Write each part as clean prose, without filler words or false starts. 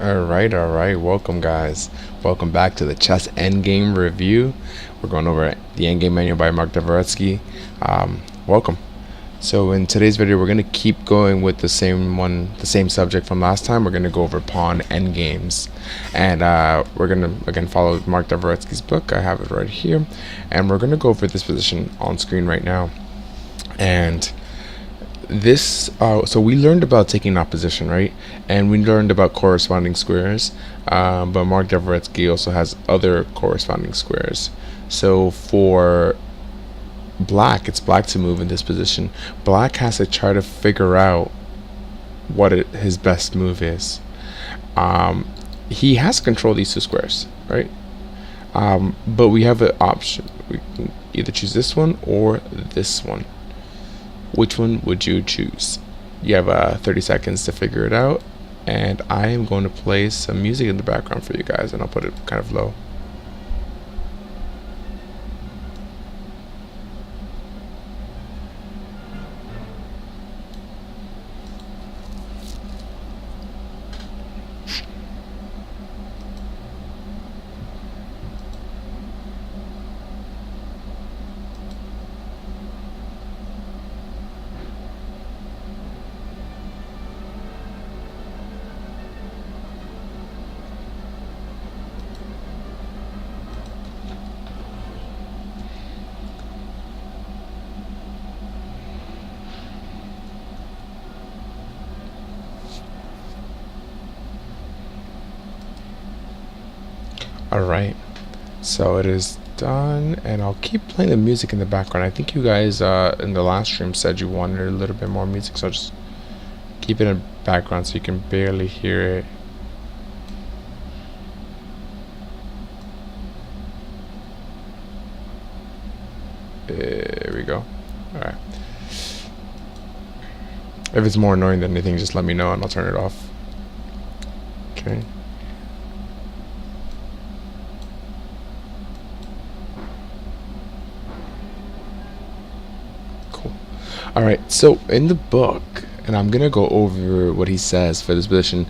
All right. Welcome, guys. Welcome back to the chess endgame review. We're going over the endgame manual by Mark Dvoretsky. Welcome. So in today's video, we're gonna keep going with the same subject from last time. We're gonna go over pawn endgames, and we're gonna again follow Mark Dvoretsky's book. I have it right here, and we're gonna go over this position on screen right now. And this so we learned about taking opposition, right? And we learned about corresponding squares, but Mark Dvoretsky also has other corresponding squares. So for black, it's black to move in this position. Black has to try to figure out what his best move is. He has to control these two squares, right? But we have an option. We can either choose this one or this one. Which one would you choose? You have 30 seconds to figure it out, and I am going to play some music in the background for you guys, and I'll put it kind of low. Alright, so it is done, and I'll keep playing the music in the background. I think you guys in the last stream said you wanted a little bit more music, so I'll just keep it in the background so you can barely hear it. There we go. Alright. If it's more annoying than anything, just let me know and I'll turn it off. Okay. Alright, so in the book, and I'm going to go over what he says for this position,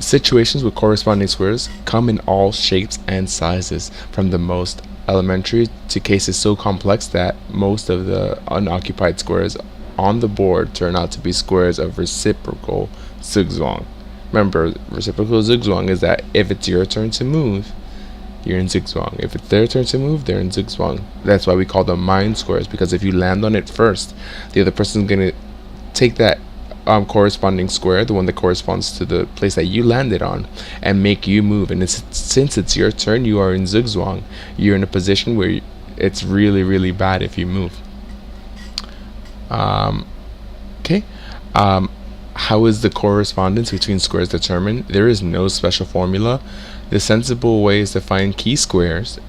situations with corresponding squares come in all shapes and sizes, from the most elementary to cases so complex that most of the unoccupied squares on the board turn out to be squares of reciprocal zugzwang. Remember, reciprocal zugzwang is that if it's your turn to move, you're in zugzwang. If it's their turn to move, they're in zugzwang. That's why we call them mine squares, because if you land on it first, the other person's going to take that corresponding square, the one that corresponds to the place that you landed on, and make you move. And since it's your turn, you are in zugzwang. You're in a position where it's really, really bad if you move. Okay. How is the correspondence between squares determined? There is no special formula. The sensible way is to find key squares,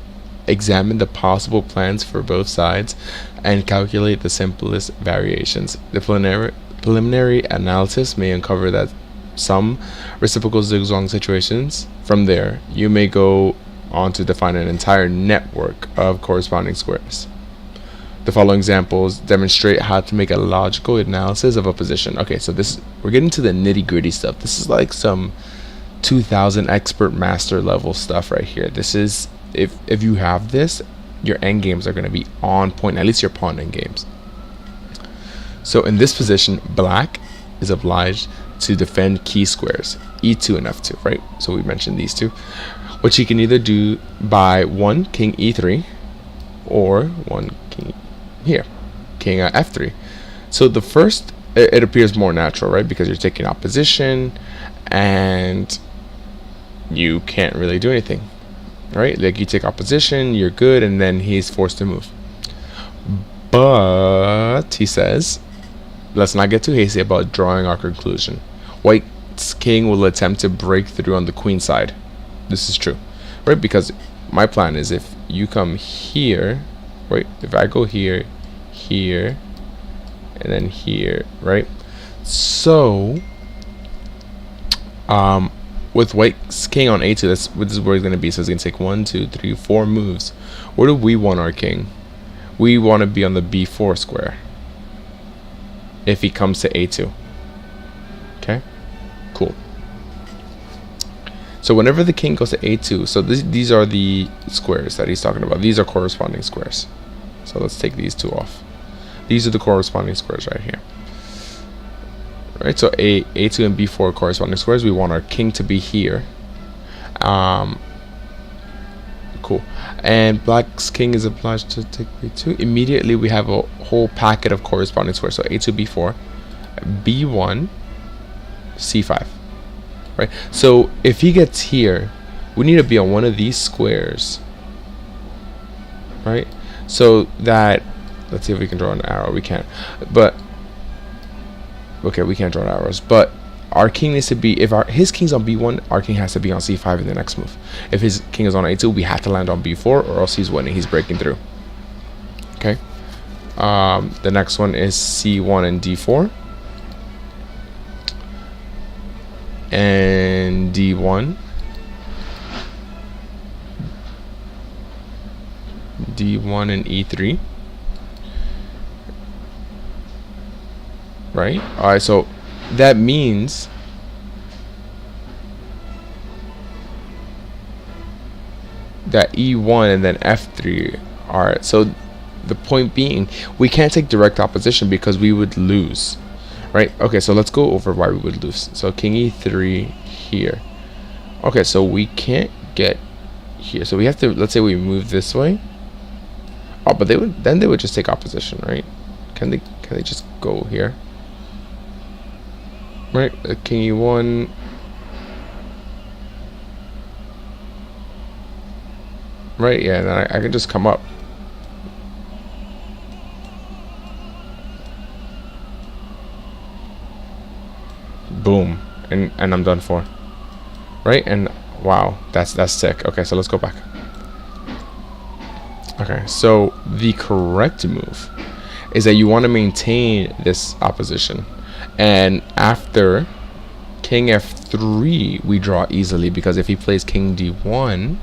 examine the possible plans for both sides, and calculate the simplest variations. The preliminary analysis may uncover that some reciprocal zugzwang situations. From there, you may go on to define an entire network of corresponding squares. The following examples demonstrate how to make a logical analysis of a position. Okay, so we're getting to the nitty-gritty stuff. This is like some 2000 expert master level stuff right here. This is, if you have this, your end games are going to be on point, at least your pawn end games. So in this position, black is obliged to defend key squares, e2 and f2, right? So we mentioned these two, which he can either do by one king e3 or one king here, king f3. So the first, it appears more natural, right? Because you're taking opposition and you can't really do anything, right? Like you take opposition, you're good, and then he's forced to move. But he says, let's not get too hasty about drawing our conclusion. White's king will attempt to break through on the queen side. This is true, right? Because my plan is if you come here, right? If I go here, here, and then here, right? So with white's king on a2, this is where he's going to be. So he's going to take 1, 2, 3, 4 moves. Where do we want our king? We want to be on the b4 square if he comes to a2. Okay, cool. So whenever the king goes to a2, so these are the squares that he's talking about. These are corresponding squares. So let's take these two off. These are the corresponding squares right here. Right, so a2 and b4 are corresponding squares. We want our king to be here. Cool. And black's king is obliged to take b2. Immediately we have a whole packet of corresponding squares. So a2, b4, b1, c5. Right. So if he gets here, we need to be on one of these squares. Right. So that, let's see if we can draw an arrow. We can't. But okay, we can't draw arrows. But our king needs to be, if his king's on b1, our king has to be on c5 in the next move. If his king is on a2, we have to land on b4, or else he's winning. He's breaking through. Okay. The next one is c1 and d4. And d1, and e3. Right. All right. So that means that e1 and then f3. All right. So the point being, we can't take direct opposition because we would lose. Right. Okay, so let's go over why we would lose. So king e3 here. Okay, so we can't get here. So we have to, let's say we move this way. Oh, but they would just take opposition, right? Can they just go here? Right. King e1. Right. Yeah. And I can just come up. Boom, and I'm done for. Right. And wow, that's sick. Okay, so let's go back. Okay, so the correct move is that you want to maintain this opposition, and after king f3 we draw easily, because if he plays king d1,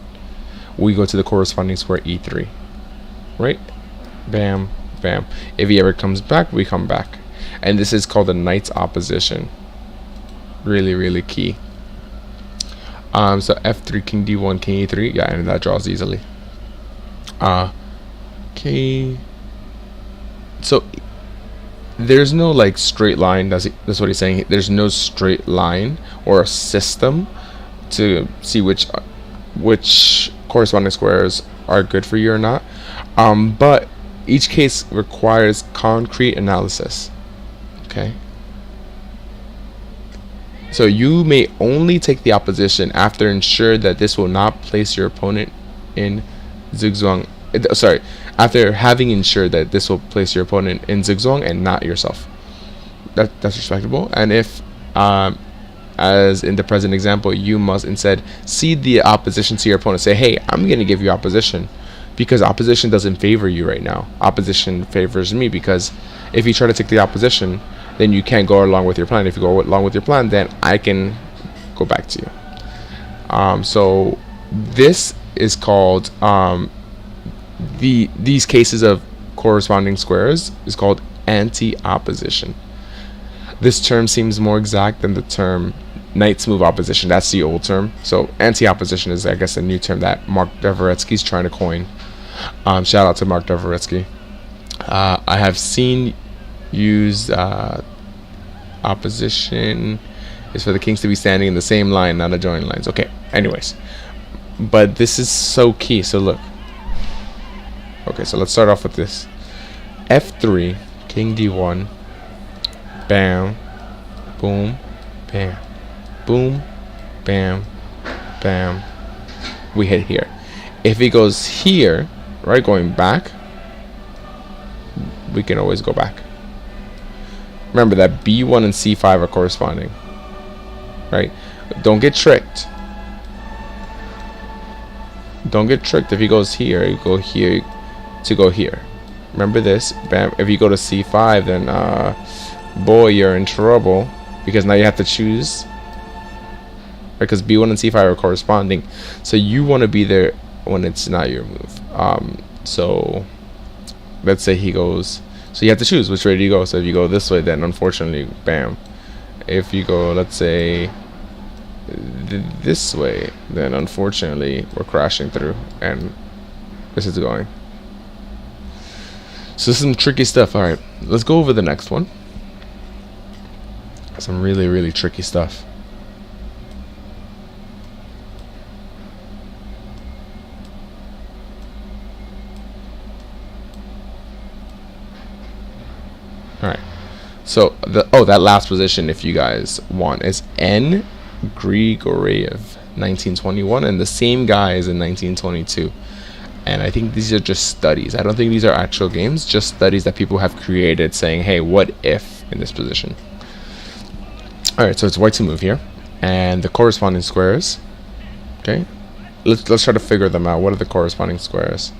we go to the corresponding square e3. Right. Bam, bam. If he ever comes back, we come back, and this is called a knight's opposition. Really key. So f3, king d1, king e3. Yeah, and that draws easily. Okay. So there's no like straight line. That's what he's saying. There's no straight line or a system to see which corresponding squares are good for you or not. But each case requires concrete analysis. Okay. So you may only take the opposition after ensure that this will not place your opponent in zigzag. Sorry, after having ensured that this will place your opponent in zigzag and not yourself. That's respectable. And if, as in the present example, you must instead cede the opposition to your opponent. Say, hey, I'm going to give you opposition because opposition doesn't favor you right now. Opposition favors me, because if you try to take the opposition, then you can't go along with your plan. If you go along with your plan, then I can go back to you. So this is called, these cases of corresponding squares is called anti-opposition. This term seems more exact than the term knight's move opposition. That's the old term. So anti-opposition is, I guess, a new term that Mark Dvoretsky's trying to coin. Shout out to Mark Dvoretsky. I have seen used opposition is for the kings to be standing in the same line, not adjoining lines. Okay, anyways, but this is so key. So look, okay, so let's start off with this. f3, king d1, bam, boom, bam, boom, bam, bam. We hit here. If he goes here, right, going back, we can always go back. Remember that b1 and c5 are corresponding, right? Don't get tricked. Don't get tricked. If he goes here, you go here to go here. Remember this. Bam. If you go to c5, then boy, you're in trouble, because now you have to choose, because b1 and c5 are corresponding. So you want to be there when it's not your move. So let's say he goes, so you have to choose which way do you go. So if you go this way, then unfortunately, bam. If you go, let's say this way, then unfortunately we're crashing through, and this is going. So this is some tricky stuff. All right, let's go over the next one. Some really, really tricky stuff. All right. So that last position, if you guys want, is N. Grigoriev, 1921, and the same guy is in 1922. And I think these are just studies. I don't think these are actual games, just studies that people have created saying, hey, what if in this position? All right, so it's white to move here, and the corresponding squares. Okay, let's try to figure them out. What are the corresponding squares?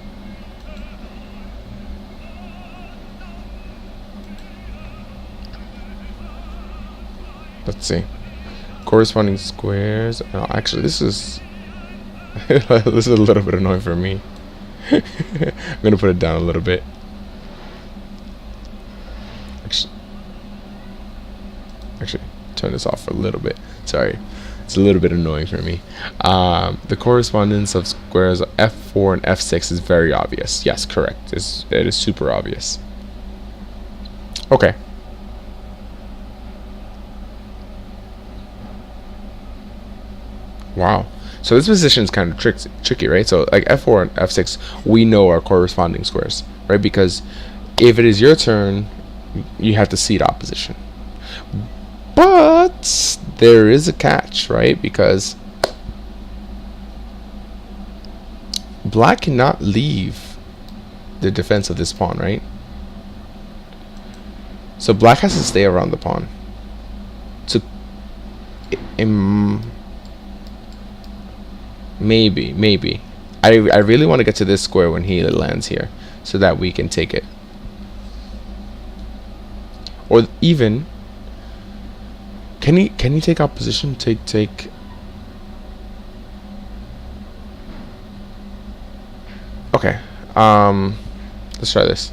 Let's see. Corresponding squares. Oh, actually, this is this is a little bit annoying for me. I'm gonna put it down a little bit. Actually, turn this off for a little bit. Sorry, it's a little bit annoying for me. The correspondence of squares f4 and f6 is very obvious. Yes, correct. It is super obvious. Okay. Wow. So this position is kind of tricky, right? So like f4 and f6, we know are corresponding squares, right? Because if it is your turn, you have to cede opposition. But there is a catch, right? Because black cannot leave the defense of this pawn, right? So black has to stay around the pawn. So maybe I really want to get to this square when he lands here, so that we can take it. Or even, can he take opposition? Take. Okay. Let's try this.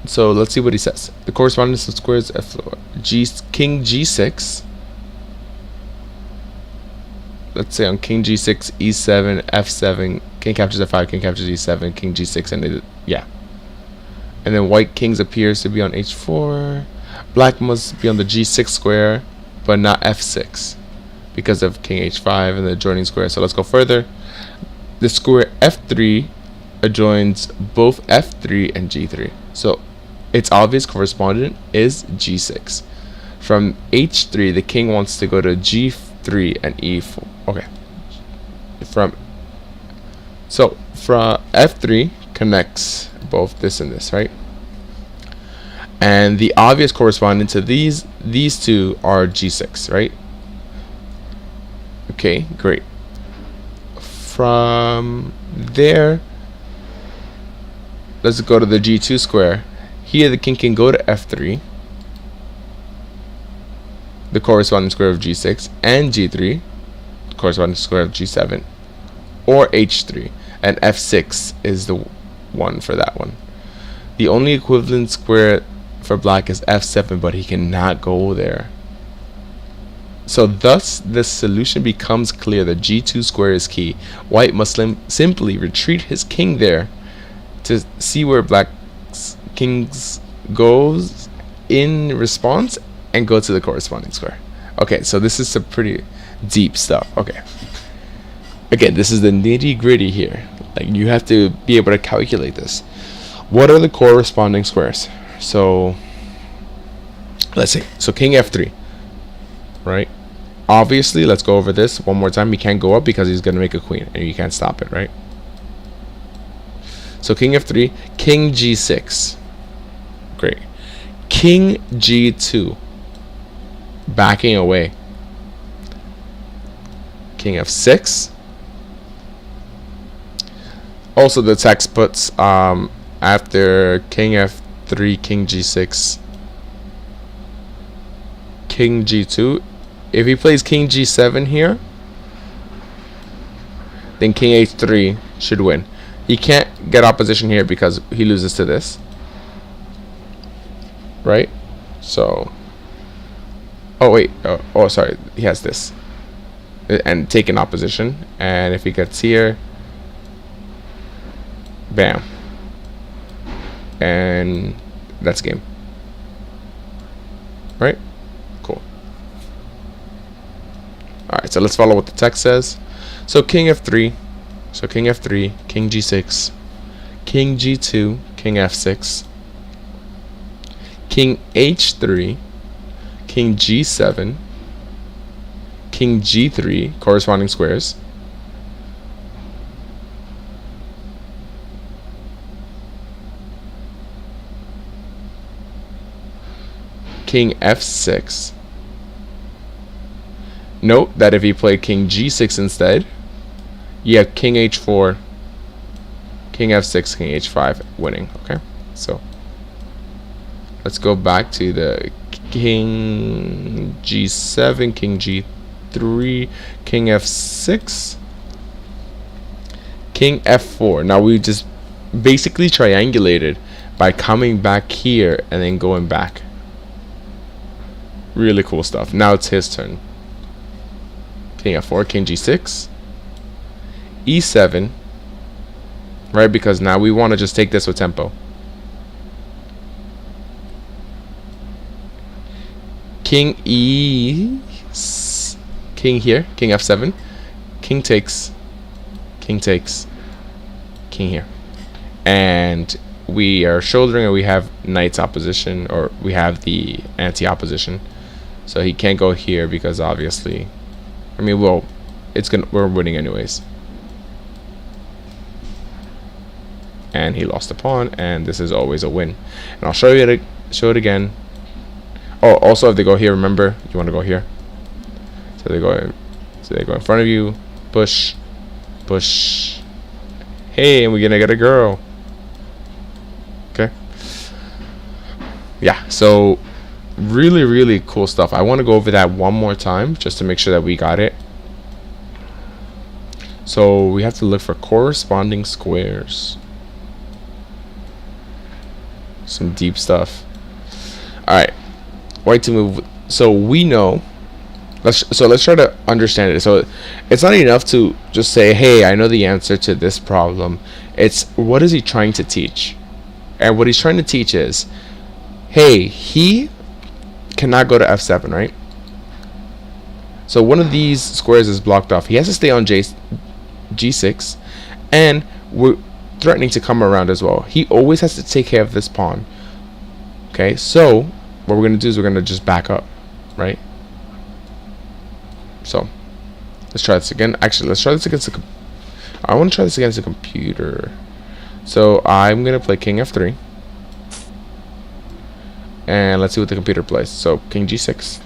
So let's see what he says. The correspondence of squares king g6. Let's say on king g6, e7, f7, king captures f5, king captures e7, king g6, and yeah. And then white kings appears to be on h4. Black must be on the g6 square, but not f6, because of king h5 and the adjoining square. So let's go further. The square f3 adjoins both f3 and g3. So its obvious correspondent is g6. From h3, the king wants to go to g3 and e4. Okay. From f3 connects both this and this, right? And the obvious correspondent to these two are g6, right? Okay, great. From there, let's go to the g2 square. Here the king can go to f3, the corresponding square of g6, and g3, the corresponding square of g7, or h3, and f6 is the one for that one. The only equivalent square for black is f7, but he cannot go there. So thus the solution becomes clear. The g2 square is key. White must simply retreat his king there to see where black's kings goes in response, and go to the corresponding square. Okay, so this is some pretty deep stuff. Okay, again, this is the nitty gritty here. Like, you have to be able to calculate this. What are the corresponding squares? So let's see. So king f3, right? Obviously, let's go over this one more time. He can't go up because he's going to make a queen, and you can't stop it, right? So king f3, king g6. Great. King g2. Backing away. King f6. Also, the text puts after king f3, king g6, king g2. If he plays king g7 here, then king h3 should win. He can't get opposition here because he loses to this, right? So Oh wait, oh sorry, he has this. And take in opposition, and if he gets here, bam, and that's game. Right? Cool. Alright, so let's follow what the text says. So king f3, so king f3, king g6, king g2, king f6, king h3, king g7, king g3, corresponding squares, king f6. Note that if he played king g6 instead, you have king h4, king f6, king h5 winning. Okay, so let's go back to the king g7, king g3, king f6, king f4. Now we just basically triangulated by coming back here and then going back. Really cool stuff. Now it's his turn. King f4, king g6, e7, right? Because now we want to just take this with tempo. King king here, king f7, king takes, king here, and we are shouldering, and we have knight's opposition, or we have the anti-opposition, so he can't go here because obviously, I mean, well, we're winning anyways. And he lost the pawn, and this is always a win. And I'll show it again. Oh, also if they go here, remember, you want to go here. So they go in front of you, push, push. Hey, and we're gonna get a girl. Okay. Yeah, so really, really cool stuff. I want to go over that one more time just to make sure that we got it. So we have to look for corresponding squares. Some deep stuff. Alright, white to move. So we know, let's try to understand it. So it's not enough to just say, hey, I know the answer to this problem. It's, what is he trying to teach? And what he's trying to teach is, hey, he cannot go to f7, right? So one of these squares is blocked off. He has to stay on g6, and we're threatening to come around as well. He always has to take care of this pawn. Okay, so what we're going to do is we're going to just back up, right? So let's try this again. Actually, let's try this against the I want to try this against the computer. So I'm going to play king f3, and let's see what the computer plays. So king g6,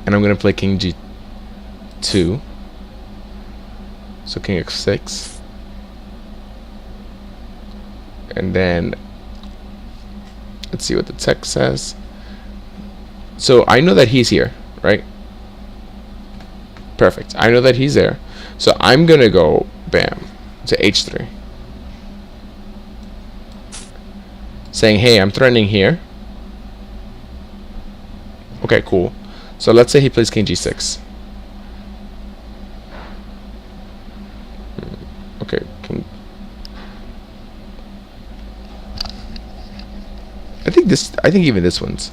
and I'm going to play king g2, so king f6, and then let's see what the text says. So I know that he's here, right? Perfect. I know that he's there, so I'm going to go bam to h3, saying, hey, I'm threatening here. Okay, cool. So let's say he plays king g6. Okay, I think even this one's,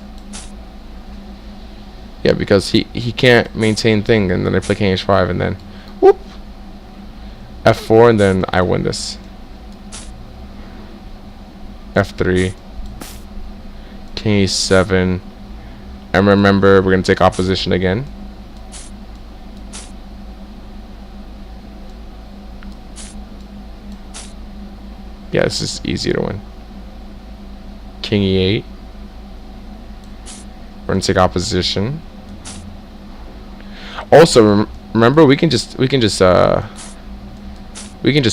yeah, because he can't maintain thing, and then I play king h5, and then whoop, f4, and then I win this. f3, king e7, and remember, we're going to take opposition again. Yeah, this is easy to win. King e8, we're going to take opposition. Also, remember, we can just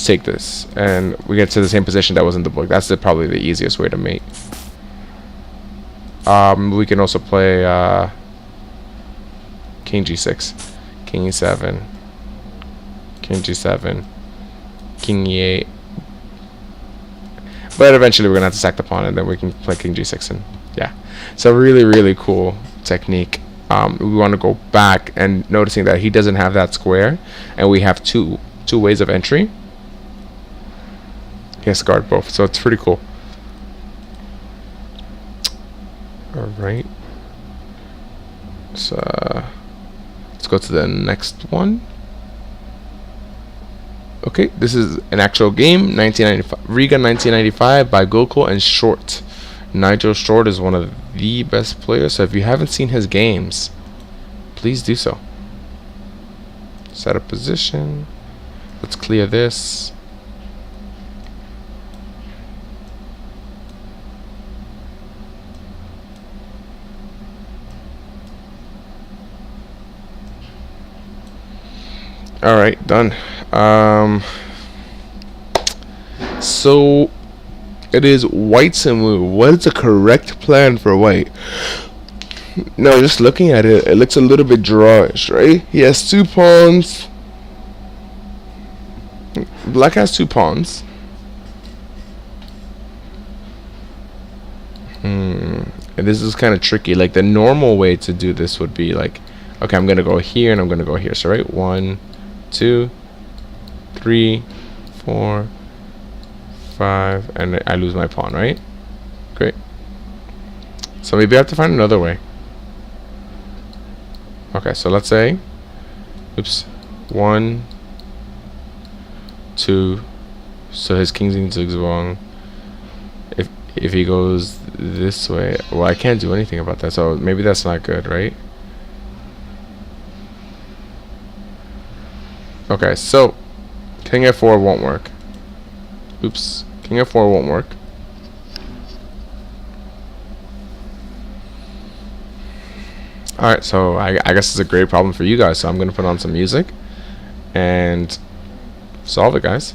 take this, and we get to the same position that was in the book. That's probably the easiest way to mate. We can also play king g6, king e7, king g7, king e8. But eventually we're gonna have to sack the pawn, and then we can play king g6, and yeah. So really, really cool technique, we want to go back and noticing that he doesn't have that square, and we have two ways of entry. He has to guard both, so it's pretty cool. All right, so let's go to the next one. Okay, this is an actual game, 1995, Riga 1995 by Gukesh and Short. Nigel Short is one of the best players, so if you haven't seen his games, please do so. Set up position. Let's clear this. All right, done. So it is white's a move. What is the correct plan for white? Now, just looking at it, it looks a little bit drawish, right? He has 2 pawns. Black has 2 pawns. And this is kind of tricky. Like, the normal way to do this would be like, okay, I'm gonna go here and I'm gonna go here. So right, 1, 2, 3, 4, 5, and I lose my pawn, right? Great. So maybe I have to find another way. Okay, so let's say, oops, 1, 2. So his king's needs to go wrong. If he goes this way, well, I can't do anything about that. So maybe that's not good, right? Okay, so king f4 won't work. Oops, king f4 won't work. Alright, so I guess it's a great problem for you guys, so I'm going to put on some music and solve it, guys.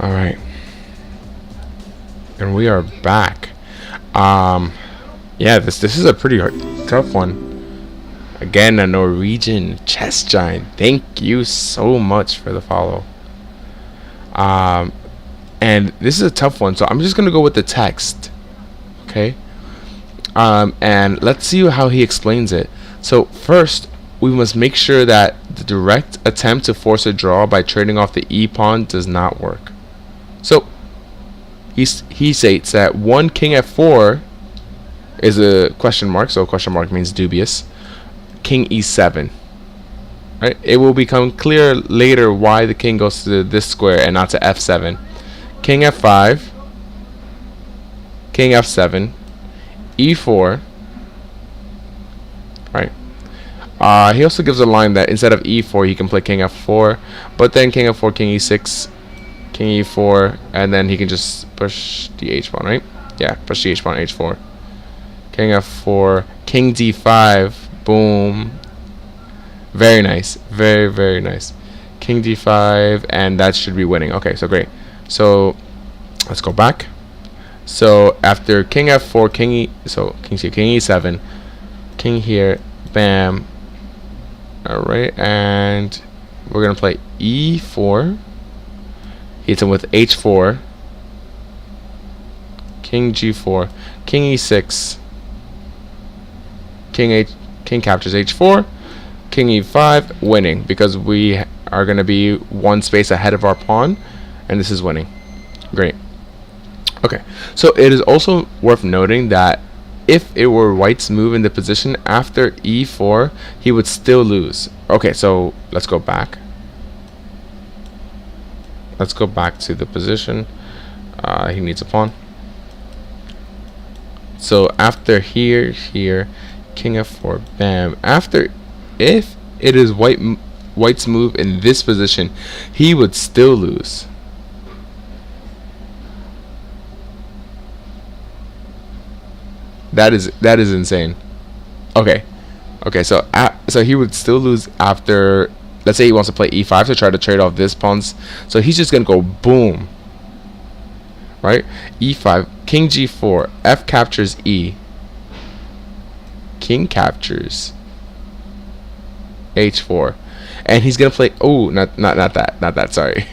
All right, and we are back. Yeah, this is a pretty tough one. Again, a Norwegian chess giant. Thank you so much for the follow. And this is a tough one, so I'm just gonna go with the text. Okay. And let's see how he explains it. So first, we must make sure that the direct attempt to force a draw by trading off the e pawn does not work. So he states that 1 king f4 is a question mark, so question mark means dubious. King e7. Right? It will become clear later why the king goes to this square and not to f7. King f5, king f7, e4. Right. He also gives a line that instead of e4 he can play king f4, but then king f4, king e6, king e4, and then he can just push the h pawn, right? Yeah, push the h pawn, h4. King f4, king d5, boom. Very nice, very nice. King d5, and that should be winning. Okay, so great. So let's go back. So after king f4, king e7, king here, bam. All right, and we're gonna play e4. Hits him with h4, king g4, king e6, king captures h4, king e5, winning, because we are going to be one space ahead of our pawn, and this is winning. Great. Okay, so it is also worth noting that if it were white's move in the position after e4, he would still lose. Okay, so let's go back. Let's go back to the position. He needs a pawn. So after here, king f4, bam. After, if it is white's move in this position, he would still lose. That is insane. Okay, so so he would still lose after. Let's say he wants to play e5 to try to trade off this pawns. So he's just gonna go boom. Right? e5, king g4, f captures e. King captures h4, and he's gonna play. Oh, not that. Sorry.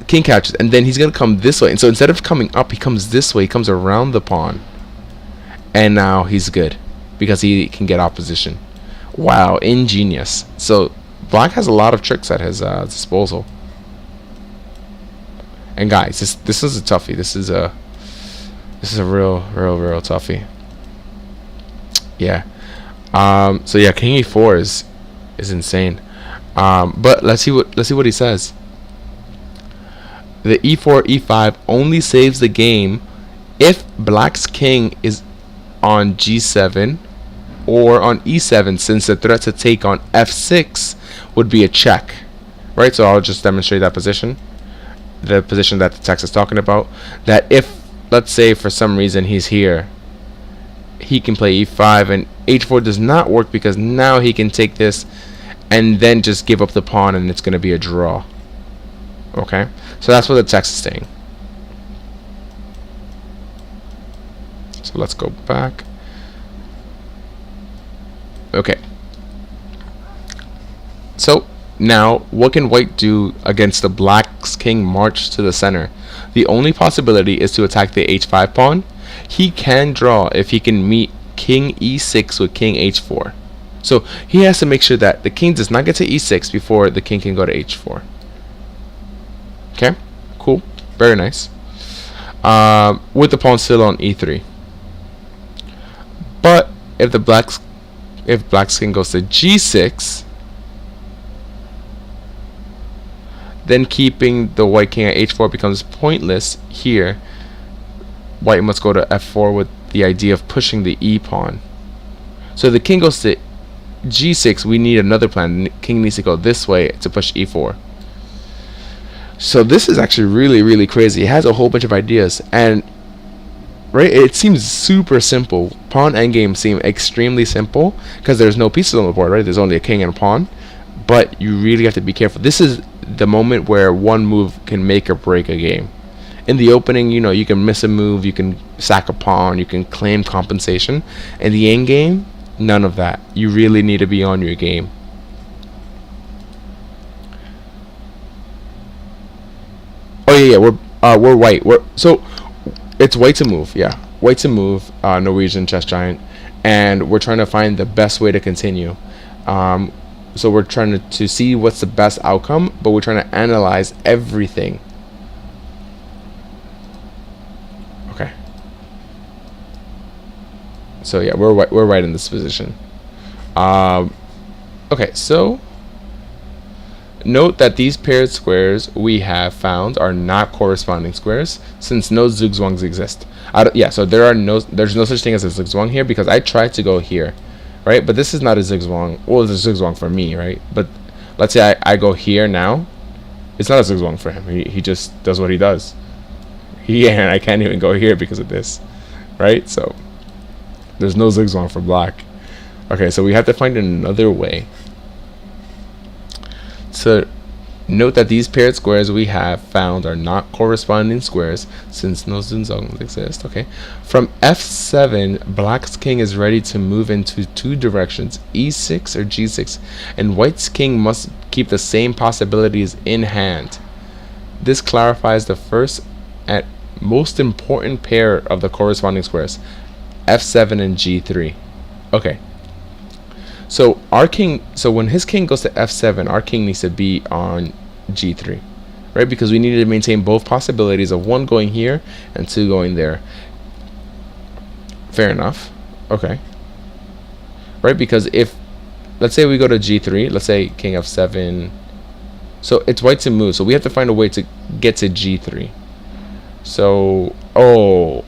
King captures, and then he's gonna come this way. And so instead of coming up, he comes this way. He comes around the pawn, and now he's good because he can get opposition. Wow, ingenious. So black has a lot of tricks at his disposal. And guys, this is a toughie. This is a real toughie. Yeah. So yeah, king e4 is insane. But let's see what he says. The e4 e5 only saves the game if black's king is on g7 or on e7, since the threat to take on f6 would be a check. Right? So I'll just demonstrate that position. The position that the text is talking about, that if, let's say, for some reason he's here, he can play e5, and h4 does not work because now he can take this and then just give up the pawn, and it's going to be a draw. Okay, so that's what the text is saying. So let's go back. Okay, so now, what can white do against the black's king march to the center? The only possibility is to attack the h5 pawn. He can draw if he can meet king e6 with king h4. So he has to make sure that the king does not get to e6 before the king can go to h4. Okay, cool, very nice. With the pawn still on e3. But if black's king goes to g6, then keeping the white king at h4 becomes pointless here. White must go to f4 with the idea of pushing the e pawn. So the king goes to g6, we need another plan. The king needs to go this way to push e4. So this is actually really crazy. It has a whole bunch of ideas, and right, it seems super simple. Pawn endgame seem extremely simple because there's no pieces on the board, right? There's only a king and a pawn. But you really have to be careful. This is the moment where one move can make or break a game. In the opening, you know, you can miss a move, you can sack a pawn, you can claim compensation. In the end game, none of that. You really need to be on your game. Oh yeah, we're white. So it's white to move. Yeah, white to move. Norwegian chess giant, and we're trying to find the best way to continue. So we're trying to see what's the best outcome, but we're trying to analyze everything. Okay. So yeah, we're right in this position. Okay, so note that these paired squares we have found are not corresponding squares, since no zugzwangs exist. Yeah, so there's no such thing as a zugzwang here, because I tried to go here. Right, but this is not a zugzwang. Well, it's a zugzwang for me, right? But let's say I go here now. It's not a zugzwang for him. He just does what he does. And I can't even go here because of this, right? So there's no zugzwang for black. Okay, so we have to find another way. So note that these paired squares we have found are not corresponding squares, since no zugzwangs exist. Okay, from f7, black's king is ready to move into two directions, e6 or g6, and white's king must keep the same possibilities in hand. This clarifies the first and most important pair of the corresponding squares. f7 and g3. Okay. So our king, so when his king goes to f7, our king needs to be on g3, right? Because we needed to maintain both possibilities of 1 going here and 2 going there. Fair enough. Okay. Right? Because if, let's say we go to g3, let's say king f7, so it's white to move, so we have to find a way to get to g3. So, oh,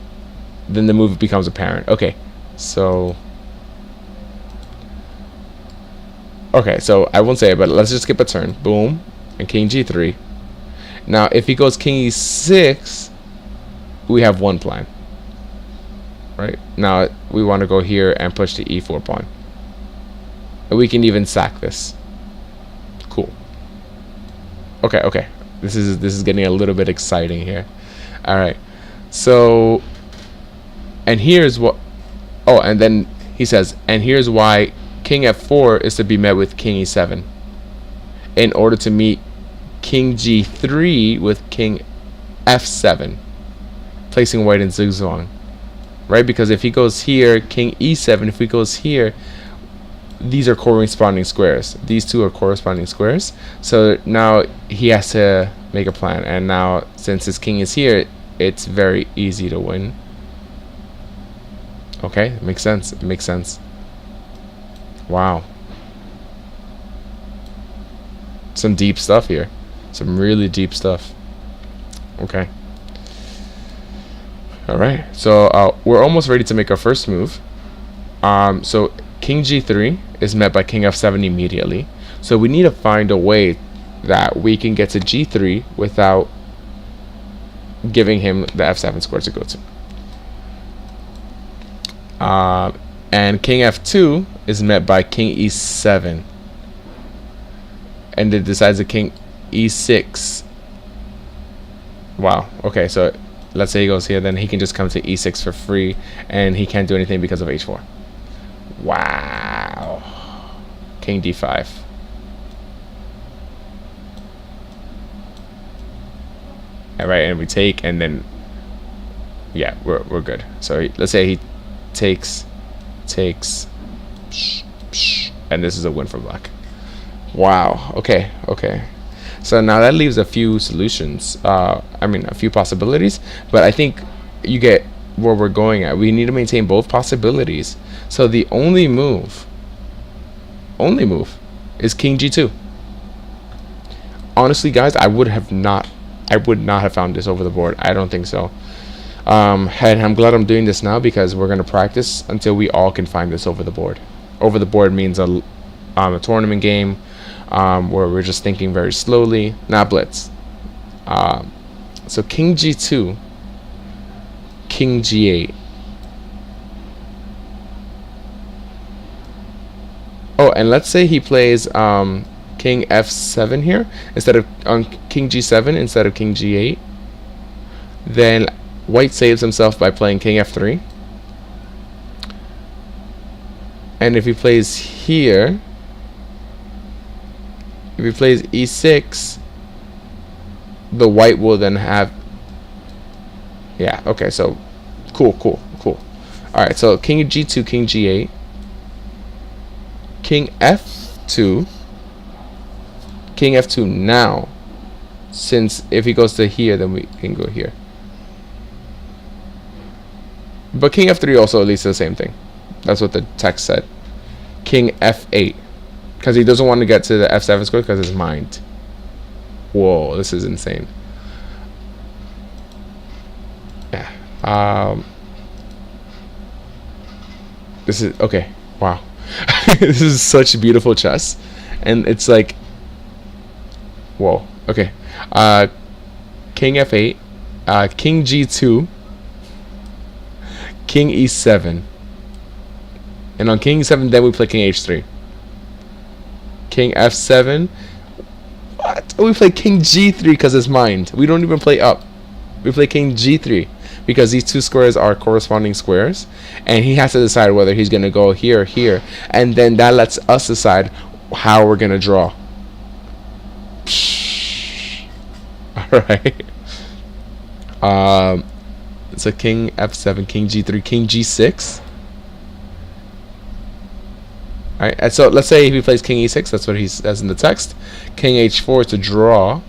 then the move becomes apparent. Okay. So okay, so I won't say it, but let's just skip a turn. Boom. And king g3. Now, if he goes king e6, we have one plan. Right? Now, we want to go here and push the e4 pawn. And we can even sack this. Cool. Okay, okay. This is getting a little bit exciting here. All right. So, and here's what, oh, and then he says, and here's why king f4 is to be met with king e7 in order to meet king g3 with king f7, placing white in zigzag, right? Because if he goes here, king e7, if he goes here, these are corresponding squares. These two are corresponding squares. So now he has to make a plan, and now since his king is here, it's very easy to win. Okay, it makes sense. It makes sense. Wow. Some deep stuff here. Some really deep stuff. Okay. Alright, so we're almost ready to make our first move. So king g3 is met by king f7 immediately. So we need to find a way that we can get to g3 without giving him the f7 square to go to. And king f2 is met by king e7, and it decides the king e6. Wow. Okay, so let's say he goes here, then he can just come to e6 for free, and he can't do anything because of h4. Wow. King d5. All right, and we take, and then yeah, we're good. So let's say he takes, and this is a win for black. Wow. Okay, okay. So now that leaves a few solutions. I mean, a few possibilities, but I think you get where we're going at. We need to maintain both possibilities. So the only move is king g2. Honestly, guys, I would not have found this over the board. I don't think so. And I'm glad I'm doing this now, because we're going to practice until we all can find this over the board. Over the board means a tournament game where we're just thinking very slowly, not blitz. So king g2, king g8. Oh, and let's say he plays king f7 here instead of king g7 instead of king g8. Then white saves himself by playing king f3. And if he plays here, if he plays e6, the white will then have, yeah, okay, so cool. Alright, so king g2, king g8, king f2, king f2 now, since if he goes to here, then we can go here. But king f3 also leads to the same thing. That's what the text said. King f8, because he doesn't want to get to the f7 square because his mind. Whoa, this is insane. Yeah. This is okay. Wow. This is such beautiful chess, and it's like, whoa. Okay. King f8, king g2, king e7, and on king e7 then we play king h3, king f7. What? We play king g3 because it's mined. We don't even play up. We play king g3 because these two squares are corresponding squares, and he has to decide whether he's going to go here or here, and then that lets us decide how we're going to draw. Alright. So king f7, king g3, king g6. Alright, and so let's say if he plays king e6, that's what he says in the text. King h4 to draw.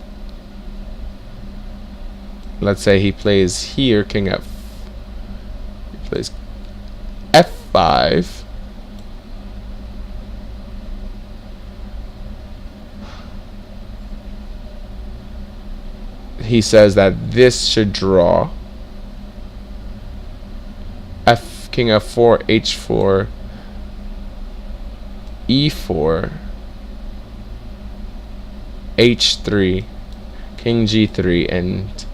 Let's say he plays here, king f. He plays f5. He says that this should draw. King f4, h4, e4, h3, king g3, and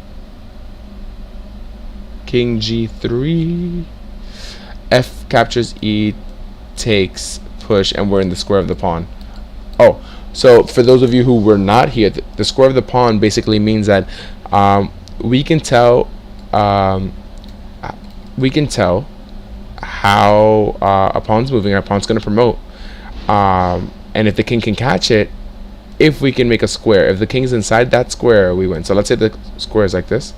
king g3. F captures e, takes, push, and we're in the square of the pawn. Oh, so for those of you who were not here, the square of the pawn basically means that we can tell how a pawn's moving. Our pawn's going to promote, and if the king can catch it, if we can make a square, if the king's inside that square, we win. So let's say the square is like this: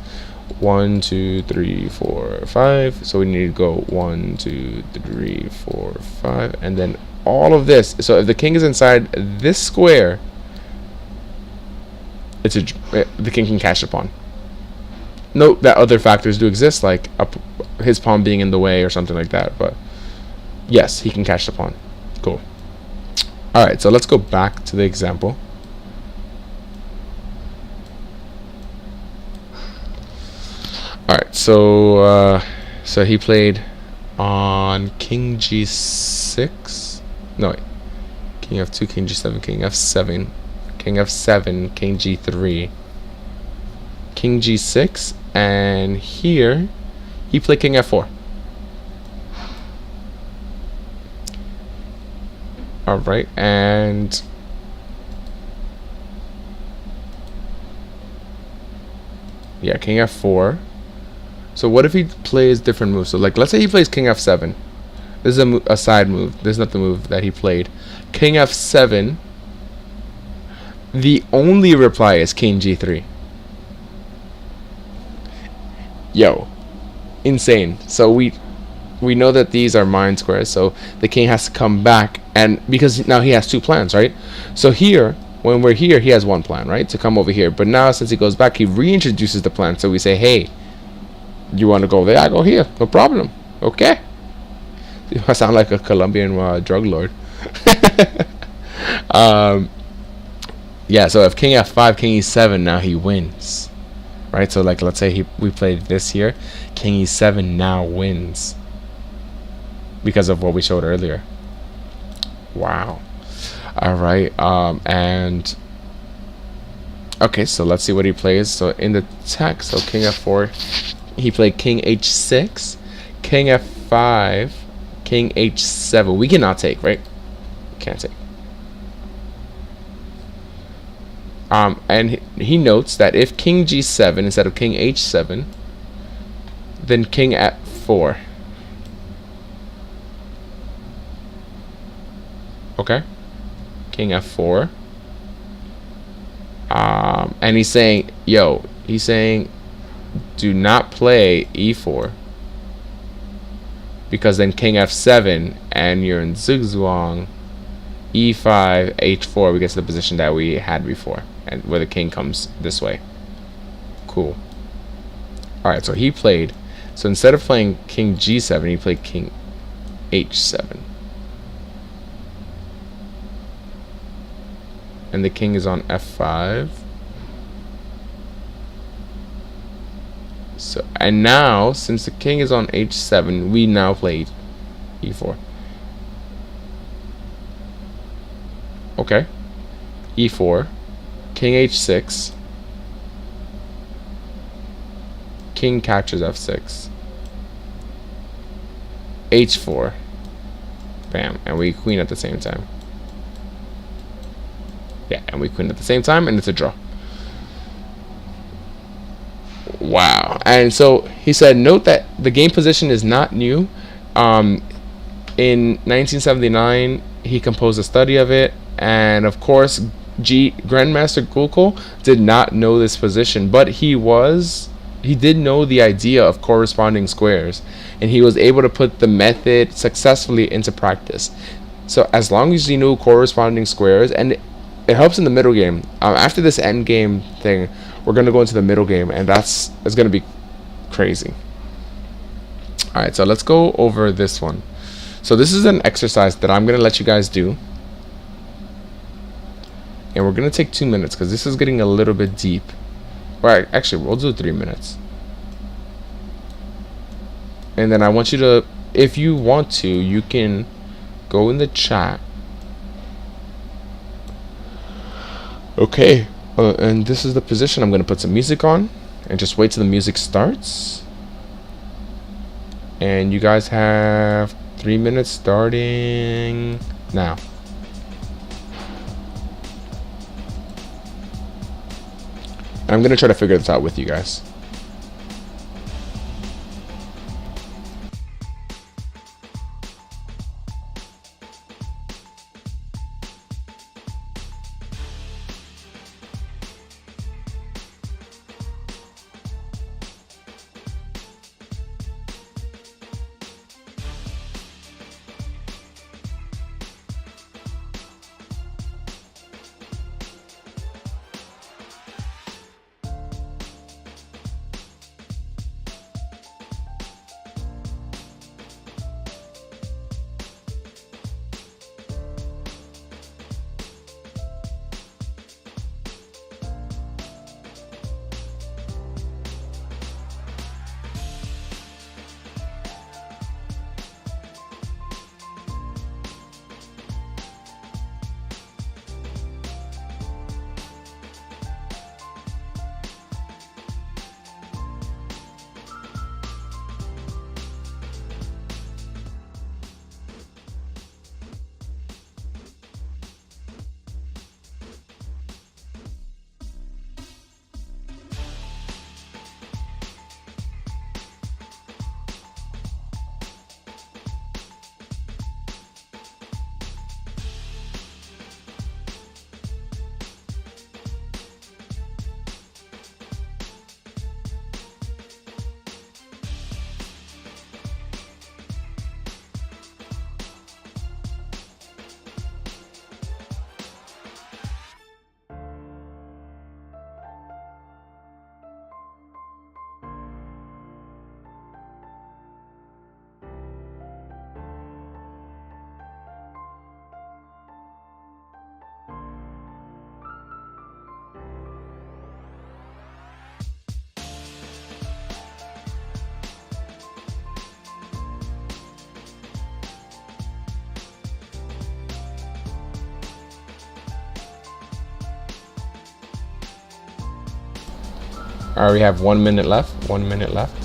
1 2 3 4 5. So we need to go 1 2 3 4 5, and then all of this. So if the king is inside this square, the king can catch the pawn. Note that other factors do exist, like his pawn being in the way or something like that, but yes, he can catch the pawn. Cool. Alright, so let's go back to the example. Alright, so he played on king g6. No, wait. King f2, king g7, king f7, king f7, king g3, king g6, and here he played king f4. Alright, and yeah, king f4. So what if he plays different moves? So like, let's say he plays king f7. This is a side move. This is not the move that he played. King f7. The only reply is king g3. Yo, insane. So we know that these are mine squares, so the king has to come back, and because now he has two plans, right? So here, when we're here, he has one plan, right, to come over here. But now since he goes back, he reintroduces the plan. So we say, hey, you want to go there? I go here, no problem. Okay. I sound like a Colombian drug lord. Yeah, so if king f5, king e7, now he wins, right? So like, let's say we played this here, king e7 now wins because of what we showed earlier. Wow. All right. And okay, so let's see what he plays. So in the text, so king f4, he played king h6, king f5, king h7. We cannot take, right? Can't take. And he notes that if king g7 instead of king h7, then king f4. Okay, king f4. And he's saying, do not play e4, because then king f7 and you're in zugzwang. e5, h4, we get to the position that we had before, and where the king comes this way. Cool. Alright, so he played, so instead of playing king g7, he played king h7. And the king is on f5. So, and now, since the king is on h7, we now play e4. Okay. e4, king h6, king catches f6, h4, bam, and we queen at the same time. Yeah, and we queen at the same time, and it's a draw. Wow. And so he said, note that the game position is not new. In 1979, he composed a study of it, and of course, Grandmaster Gukesh did not know this position, but he did know the idea of corresponding squares, and he was able to put the method successfully into practice. So as long as you know corresponding squares, and it helps in the middle game. After this end game thing, we're gonna go into the middle game, and it's gonna be crazy. All right, so let's go over this one. So this is an exercise that I'm gonna let you guys do, and we're gonna take 2 minutes because this is getting a little bit deep. Right, actually, we'll do 3 minutes, and then I want you to, if you want to, you can go in the chat. Okay, and this is the position. I'm gonna put some music on, and just wait till the music starts. And you guys have 3 minutes starting now. And I'm gonna try to figure this out with you guys. All right, we have 1 minute left. 1 minute left.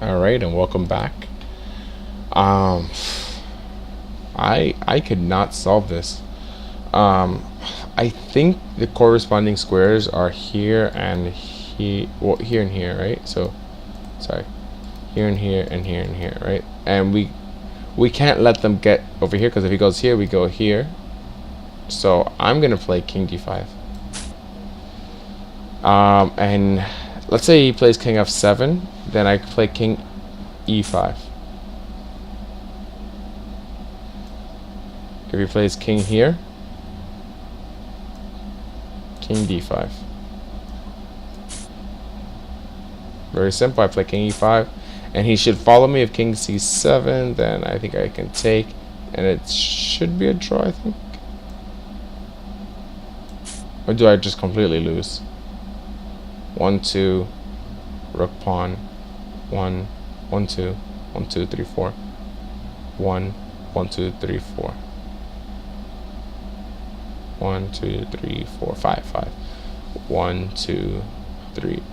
All right, and welcome back. I could not solve this. I think the corresponding squares are here and here. Well, here and here, right? So, sorry, here and here and here and here, right? And we can't let them get over here because if he goes here, we go here. So I'm gonna play King D5. And let's say he plays King F7, then I play King E5. If he plays King here, King D5. Very simple. I play king e5, and he should follow me. If king c7, then I think I can take, and it should be a draw, I think. Or do I just completely lose? 1 2, rook pawn, 1 1 2 1 2 3 4, 1 1 2 3 4, 1 2 3 4 5 5, 1 2 3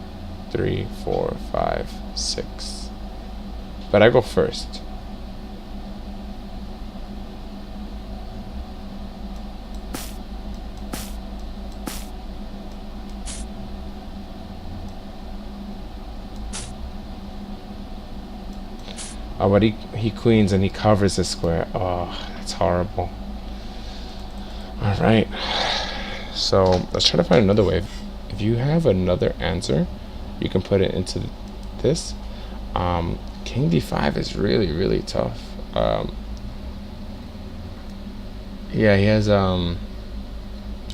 3 4 5 6. But I go first. Oh, but he queens and he covers the square. Oh, that's horrible. All right. So let's try to find another way. If you have another answer, you can put it into this. King d5 is really, really tough. Yeah, he has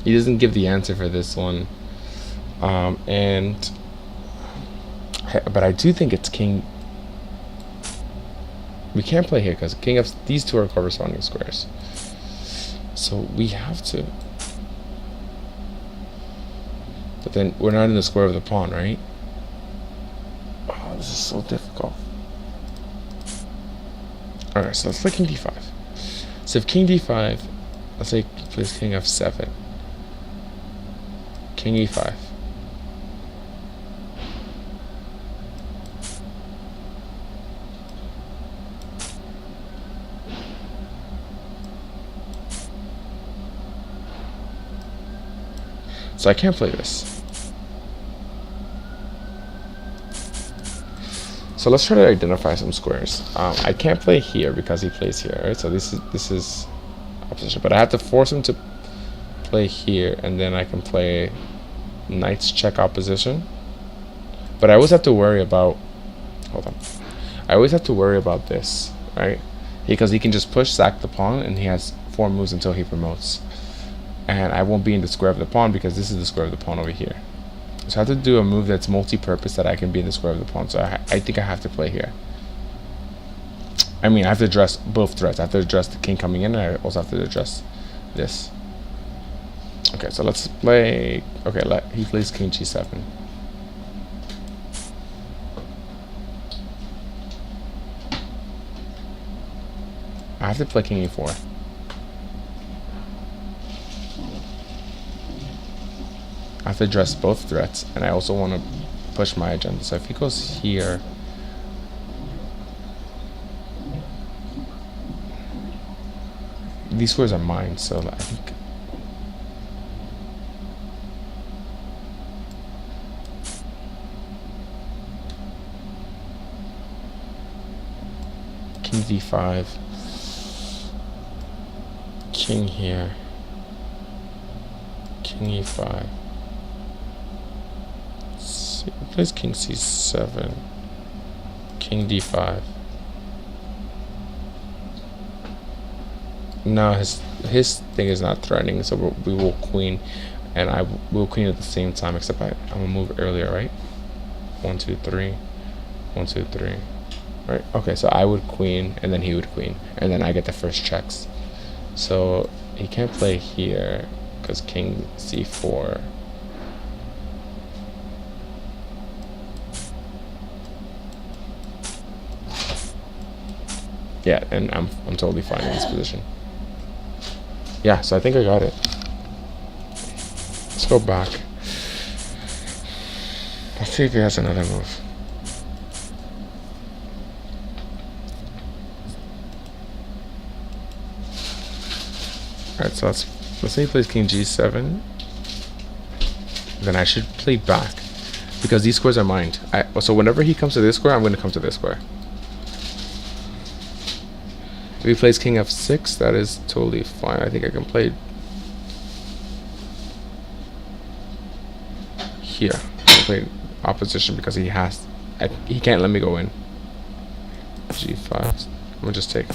he doesn't give the answer for this one. But I do think it's king. We can't play here because king of these two are corresponding squares. So we have to. But then we're not in the square of the pawn, right? Oh, this is so difficult. Alright, so let's play king d5. So if king d5, let's say he plays king f7. King e5. So I can't play this. So let's try to identify some squares. I can't play here because he plays here, right? So this is opposition, but I have to force him to play here, and then I can play knight's check opposition. But I always have to worry about. Hold on. I always have to worry about this, right? Because he can just push sack the pawn, and he has 4 moves until he promotes. And I won't be in the square of the pawn because this is the square of the pawn over here. So I have to do a move that's multi-purpose that I can be in the square of the pawn. So I think I have to play here. I mean, I have to address both threats. I have to address the king coming in, and I also have to address this. Okay, so let's play. Okay, he plays king g7. I have to play king e4. I have to address both threats, and I also want to push my agenda. So if he goes here, these squares are mine, so I think king d5, king here, king e5. He plays king c7, king d5. No, his thing is not threatening, so we will queen, and I will queen at the same time, except I'm gonna move earlier, right? 1 2 3, 1 2 3, right? Okay, so I would queen, and then he would queen, and then I get the first checks. So he can't play here because king c4. Yeah, and I'm totally fine in this position. Yeah, so I think I got it. Let's go back. Let's see if he has another move. Alright, so let's say he plays king g7. Then I should play back because these squares are mine. So whenever he comes to this square, I'm going to come to this square. If he plays king f6, that is totally fine. I think I can play here. I can play opposition because he can't let me go in. g5. I'm gonna just take.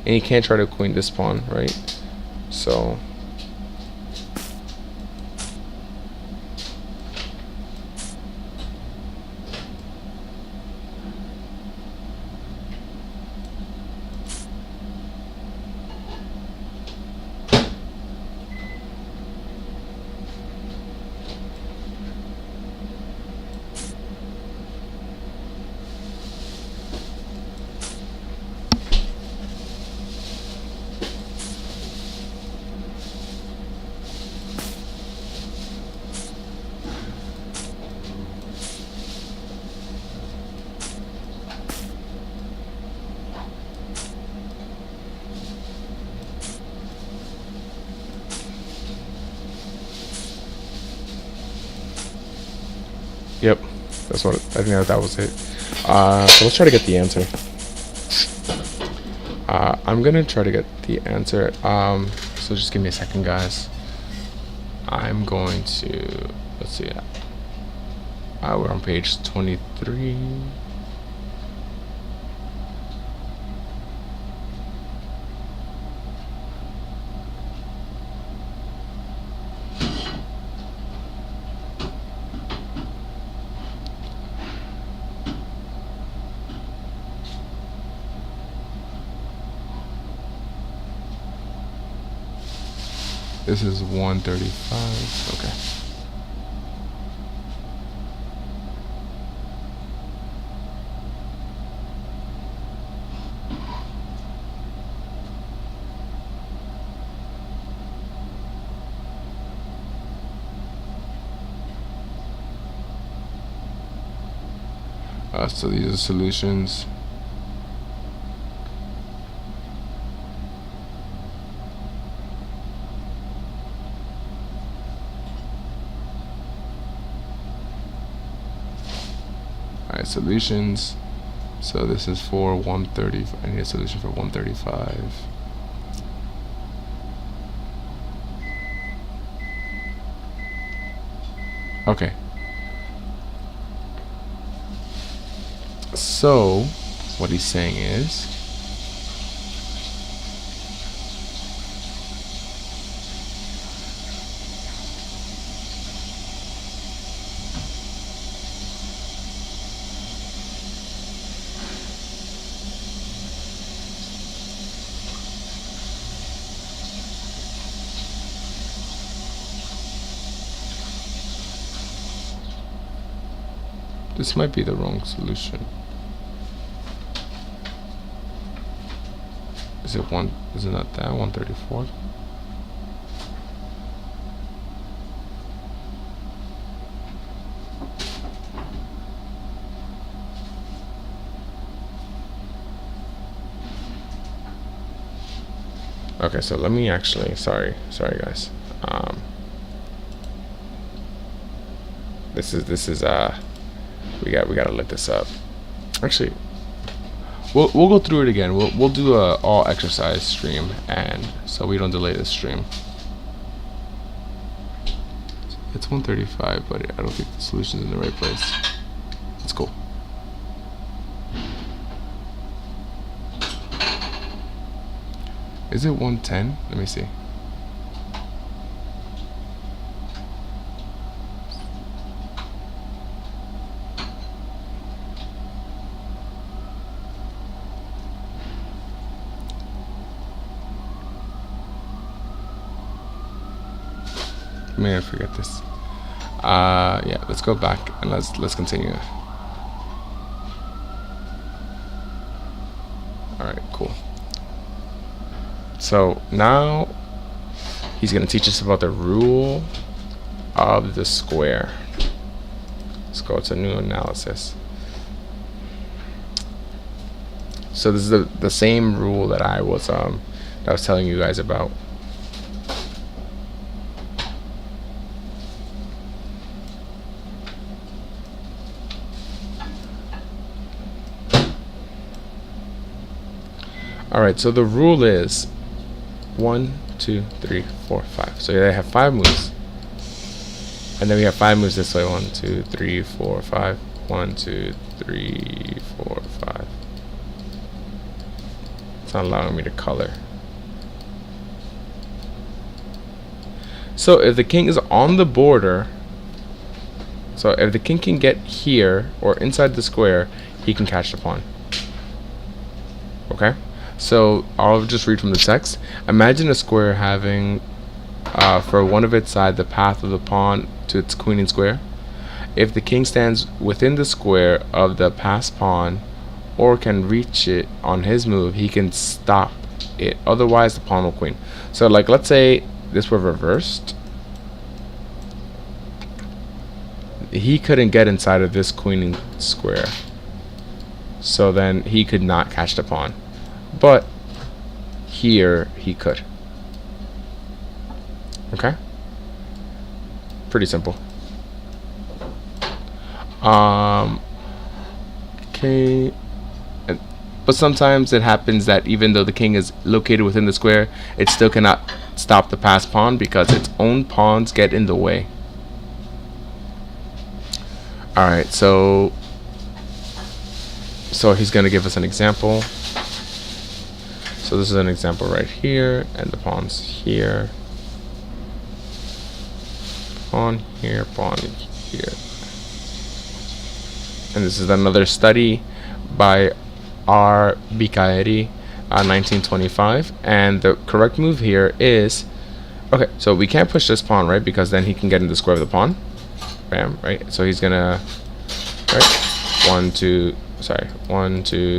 And he can't try to queen this pawn, right? So yep, that's what I think that was it. So let's try to get the answer. I'm gonna try to get the answer. So just give me a second, guys. I'm going to, let's see. We're on page 23. This is 135. Okay. So these are solutions. Alright, solutions. So this is for 130. I need a solution for 135. Okay. So what he's saying is this might be the wrong solution. Is it one? Is it not that 134? Okay, so let me actually. Sorry, guys. This is we gotta look this up. Actually, we'll go through it again. We'll do a all exercise stream, and so we don't delay this stream. It's 135, but I don't think the solution's in the right place. It's cool. Is it 110? Let me see. May I forget this? Yeah, let's go back and let's continue. All right, cool. So now he's gonna teach us about the rule of the square. Let's go to new analysis. So this is the same rule that I was telling you guys about. Alright, so the rule is 1, 2, 3, 4, 5. So they have 5 moves. And then we have 5 moves this way. 1, 2, 3, 4, 5. 1, 2, 3, 4, 5. It's not allowing me to color. So if the king is on the border, so if the king can get here or inside the square, he can catch the pawn. Okay, so I'll just read from the text. Imagine a square having for one of its sides the path of the pawn to its queen and square. If the king stands within the square of the passed pawn or can reach it on his move, he can stop it. Otherwise, the pawn will queen. So like, let's say this were reversed. He couldn't get inside of this queen square. So then he could not catch the pawn. But here he could. Okay? Pretty simple. Okay. But sometimes it happens that even though the king is located within the square, it still cannot stop the passed pawn because its own pawns get in the way. Alright, so he's going to give us an example. So this is an example right here, and the pawn's here. Pawn here, pawn here. And this is another study by R. Bikaeri, 1925. And the correct move here is, okay, so we can't push this pawn, right? Because then he can get in the square of the pawn. Bam, right? So he's gonna, right? 1, 2,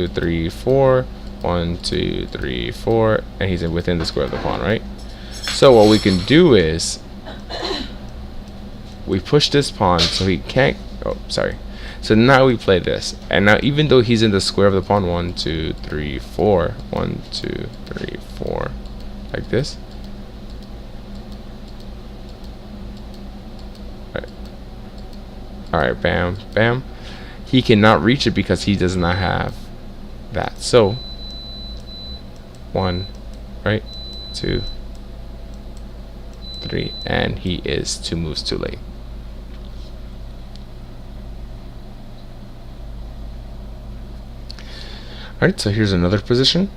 3, 4. 1, 2, 3, 4. And he's within the square of the pawn, right? So what we can do is, we push this pawn so he can't, oh, sorry. So now we play this, and now even though he's in the square of the pawn, 1, 2, 3, 4, 1, 2, 3, 4, like this. All right, bam, bam. He cannot reach it because he does not have that. So 1, right, 2, 3, and he is 2 moves too late. Alright, so here's another position.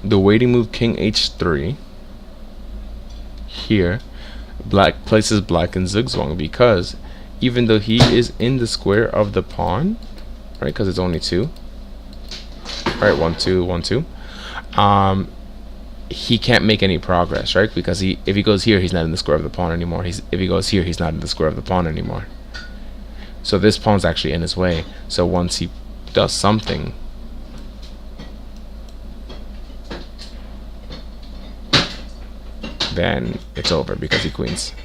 The waiting move king h3. Here, black places black in zugzwang because even though he is in the square of the pawn, right, because it's only 2. Right, 1, 2, 1, 2. He can't make any progress, right? Because if he goes here, he's not in the square of the pawn anymore. If he goes here, he's not in the square of the pawn anymore. So this pawn's actually in his way. So once he does something, then it's over because he queens.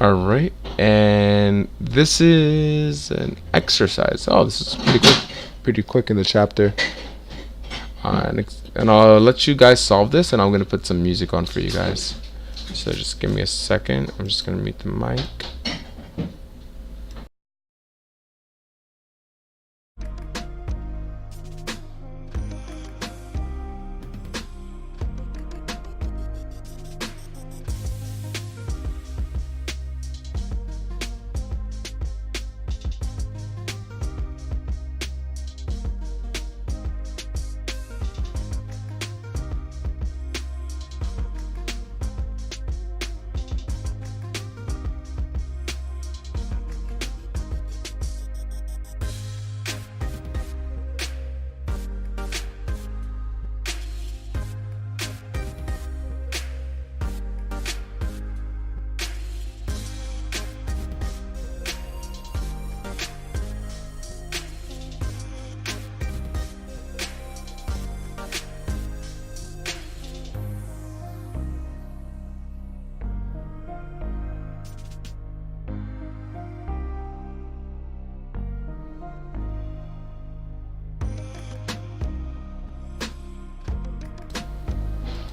Alright, and this is an exercise. Oh, this is pretty quick in the chapter. And I'll let you guys solve this, and I'm going to put some music on for you guys. So just give me a second. I'm just going to mute the mic.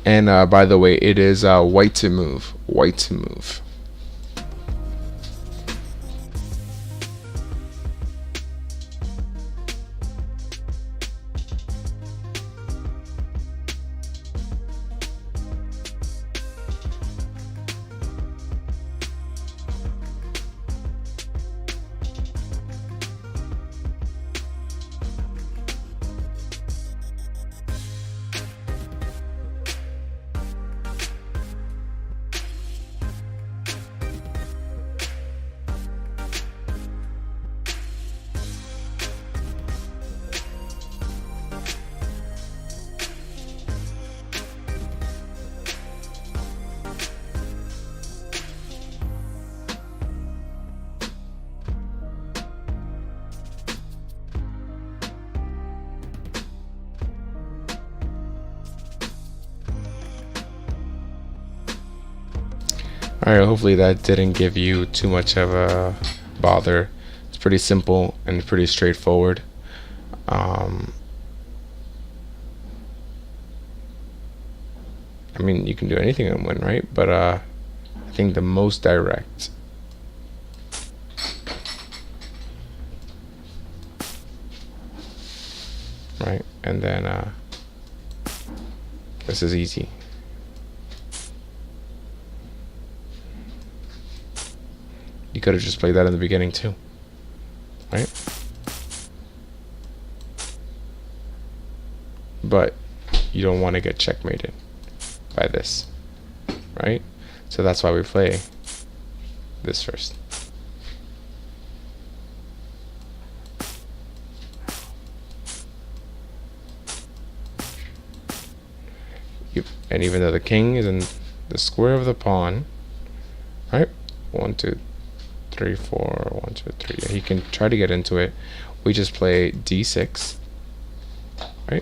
And by the way, it is white to move. White to move. Alright, hopefully that didn't give you too much of a bother. It's pretty simple and pretty straightforward. I mean, you can do anything and win, right? But I think the most direct. Right? And then this is easy. You could have just played that in the beginning too, right? But you don't want to get checkmated by this, right? So that's why we play this first. And even though the king is in the square of the pawn, right? 1, 2, 3, 4, 1, 2, 3. Yeah, he can try to get into it. We just play d6, right?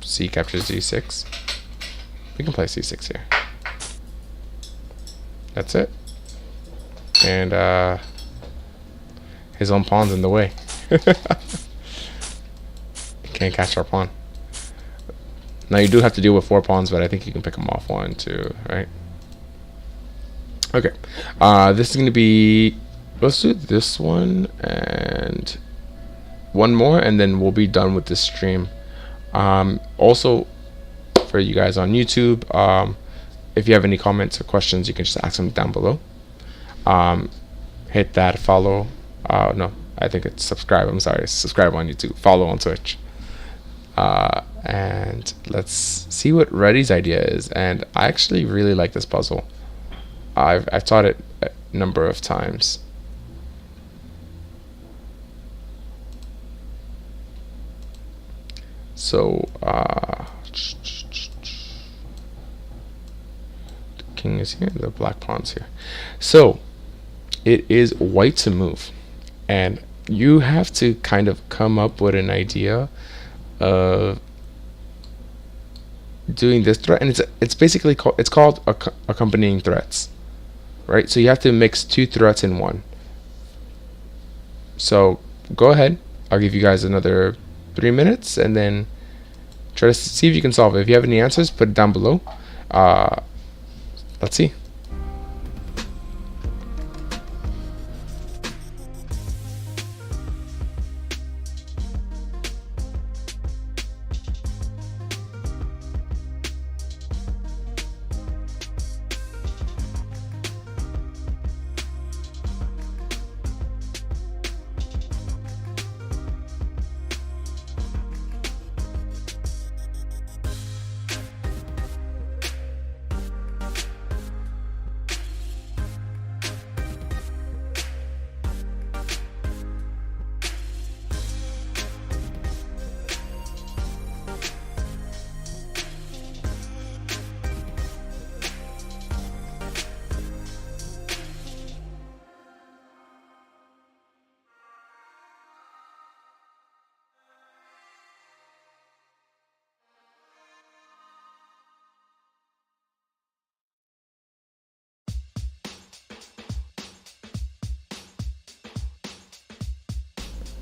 C captures d6. We can play c6 here. That's it. And his own pawn's in the way. He can't catch our pawn. Now you do have to deal with 4 pawns, but I think you can pick them off 1, 2, right? Okay. This is going to be... Let's do this one and one more, and then we'll be done with this stream. Also, for you guys on YouTube, if you have any comments or questions, you can just ask them down below. Hit that follow. No, I think it's subscribe. I'm sorry. Subscribe on YouTube. Follow on Twitch. And let's see what Reddy's idea is. And I actually really like this puzzle. I've taught it a number of times. So the king is here, the black pawn's here. So it is white to move, and you have to kind of come up with an idea of doing this threat, and it's basically called accompanying threats, right? So you have to mix 2 threats in one. So go ahead, I'll give you guys another 3 minutes, and then try to see if you can solve it. If you have any answers, put it down below. Let's see.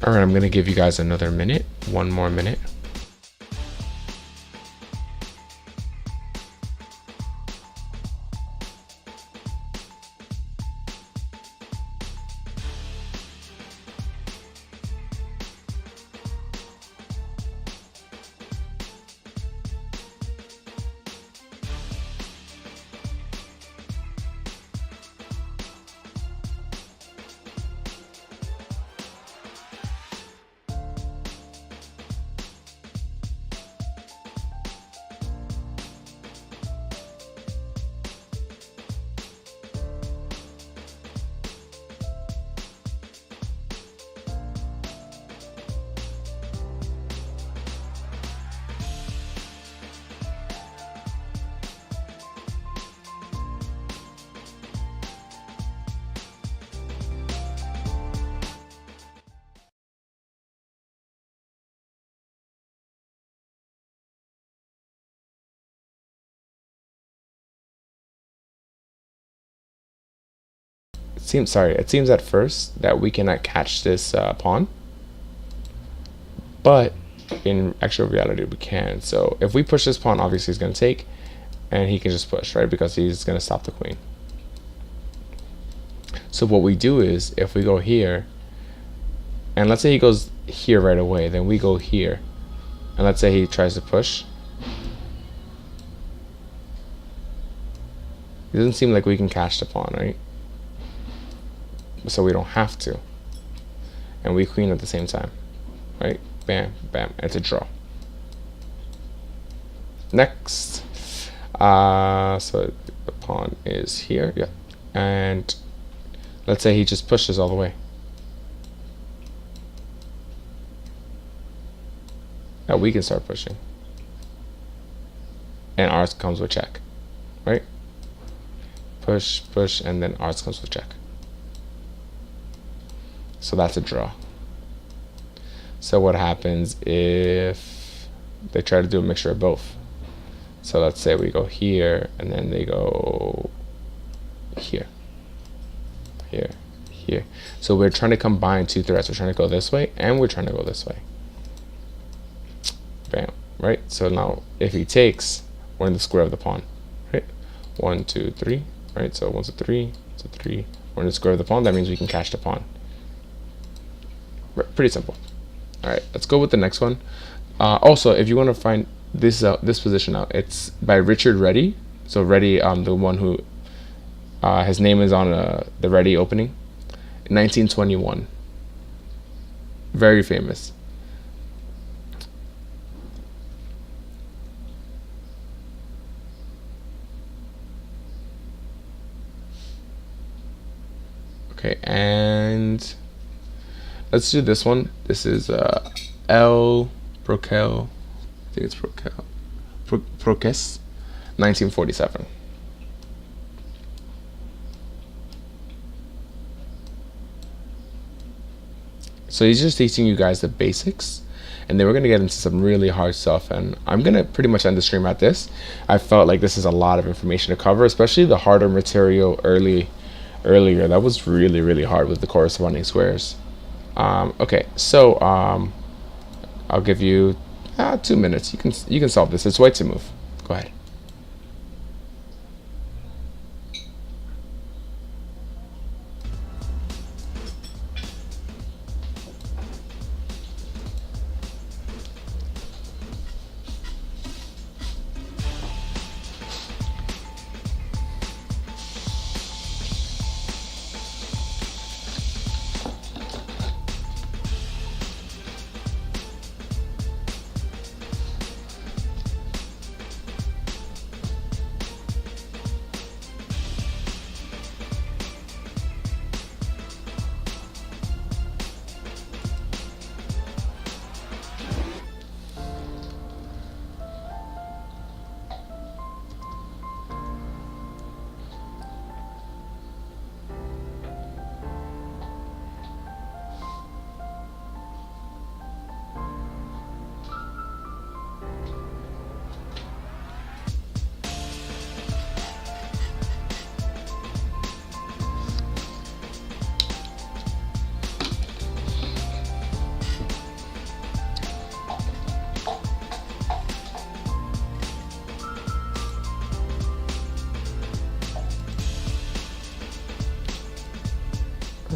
All right, I'm gonna give you guys another minute, 1 more minute. it seems at first that we cannot catch this pawn, but in actual reality we can. So if we push this pawn, obviously he's going to take, and he can just push, right, because he's going to stop the queen. So what we do is, if we go here, and let's say he goes here right away, then we go here, and let's say he tries to push, it doesn't seem like we can catch the pawn, right? So we don't have to, and we queen at the same time, right? Bam, bam, it's a draw. Next, so the pawn is here, yeah, and let's say he just pushes all the way. Now we can start pushing, and ours comes with check, right? Push, push, and then ours comes with check. So that's a draw. So what happens if they try to do a mixture of both? So let's say we go here, and then they go here, here, here. So we're trying to combine two threats. We're trying to go this way, and we're trying to go this way. Bam, right? So now if he takes, we're in the square of the pawn, right? 1, 2, 3, right? So 1 to 3, 2, 3. We're in the square of the pawn. That means we can catch the pawn. Pretty simple. All right, let's go with the next one. Also, if you want to find this this position out, it's by Richard Reddy. So Reddy, the one who his name is on the Reddy opening, 1921. Very famous. Okay, and let's do this one. This is L. Prokel. I think it's Prokel. Prokes, 1947. So he's just teaching you guys the basics, and then we're gonna get into some really hard stuff. And I'm gonna pretty much end the stream at this. I felt like this is a lot of information to cover, especially the harder material earlier. That was really hard with the corresponding squares. Okay, so I'll give you 2 minutes. You can solve this. It's white to move. Go ahead.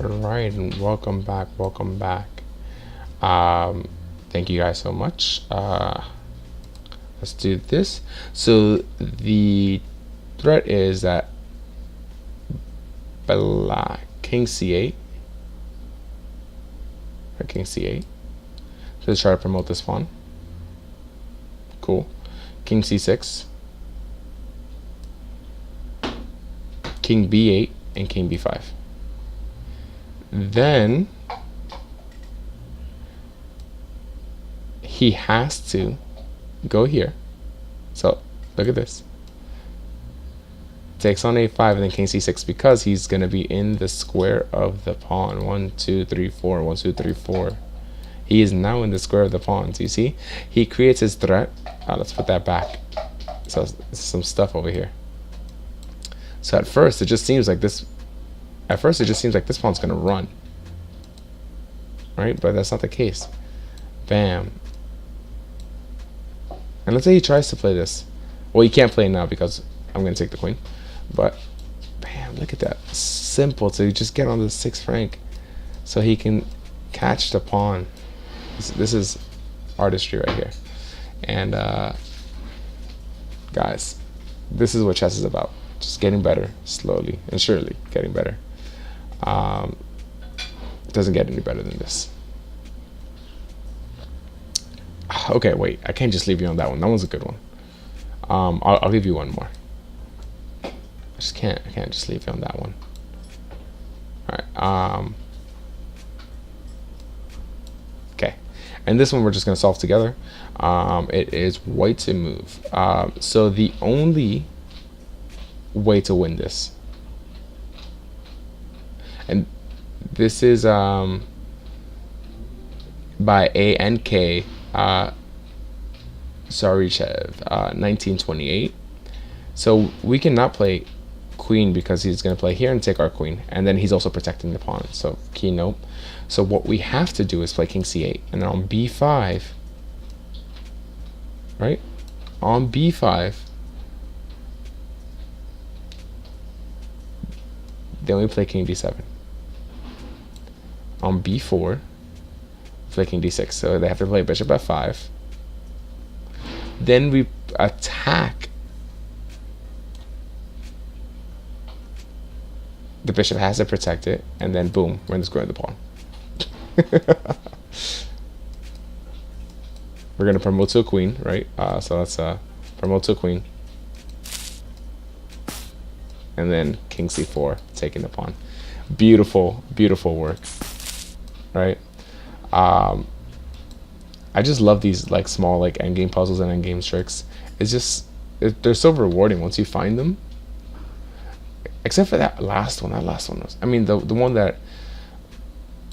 Alright, and welcome back. Thank you guys so much. Let's do this. So the threat is that black king c8, or king c8. So let's try to promote this pawn. Cool. King c6, king b8, and king b5. Then he has to go here. So look at this. Takes on a5 and then king c6 because he's going to be in the square of the pawn. 1, 2, 3, 4. 1, 2, 3, 4. He is now in the square of the pawns. You see? He creates his threat. Let's put that back. So some stuff over here. So at first it just seems like this At first, it just seems like this pawn's gonna run, right? But that's not the case. Bam. And let's say he tries to play this. Well, he can't play now because I'm gonna take the queen. But bam, look at that. Simple to just get on the 6th rank, so he can catch the pawn. This is artistry right here. And guys, this is what chess is about. Just getting better, slowly and surely getting better. It doesn't get any better than this. Okay, wait. I can't just leave you on that one. That one's a good one. I'll give you one more. I just can't. I can't just leave you on that one. All right. Okay. And this one we're just gonna solve together. It is white to move. So the only way to win this, and this is by A.N.K. Sarychev, 1928. So we cannot play queen because he's going to play here and take our queen, and then he's also protecting the pawn. So keynote. So what we have to do is play king c8, and then on b5, right? On b5, then we play king d7. On b4, play king d6. So they have to play bishop f5. Then we attack. The bishop has to protect it, and then boom, we're just going to the pawn. We're gonna promote to a queen, right? So let's promote to a queen, and then king c4, taking the pawn. Beautiful, beautiful work, right? I just love these like small like endgame puzzles and endgame tricks. It's just they're so rewarding once you find them. Except for that last one. That last one was, I mean, the one that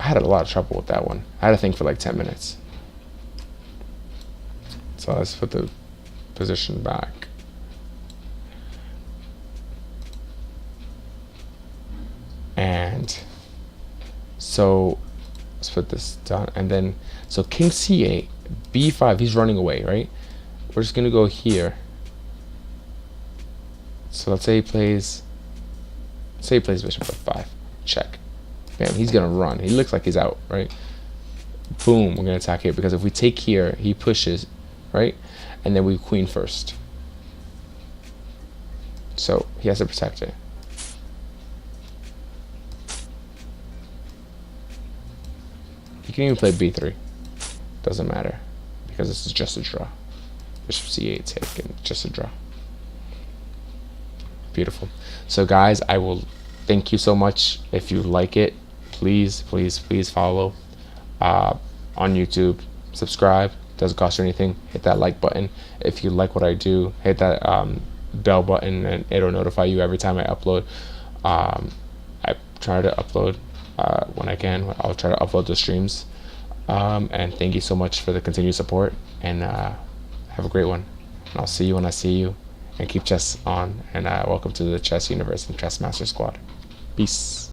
I had a lot of trouble with. That one I had to think for like 10 minutes. So let's put the position back. And so let's put this down, and then so king c8, b5, he's running away, right? We're just gonna go here. So let's say he plays bishop f5, check. Bam, he's gonna run. He looks like he's out, right? Boom, we're gonna attack here, because if we take here, he pushes, right? And then we queen first. So he has to protect it. You can even play b3. Doesn't matter, because this is just a draw. Bishop c8 taken, just a draw. Beautiful. So guys, I will thank you so much. If you like it, please follow on YouTube, subscribe. Doesn't cost you anything. Hit that like button. If you like what I do, hit that bell button, and it'll notify you every time I upload. I try to upload when I can. I'll try to upload the streams. And thank you so much for the continued support, and have a great one. And I'll see you when I see you. And keep chess on, and welcome to the Chess Universe and Chess Master Squad. Peace.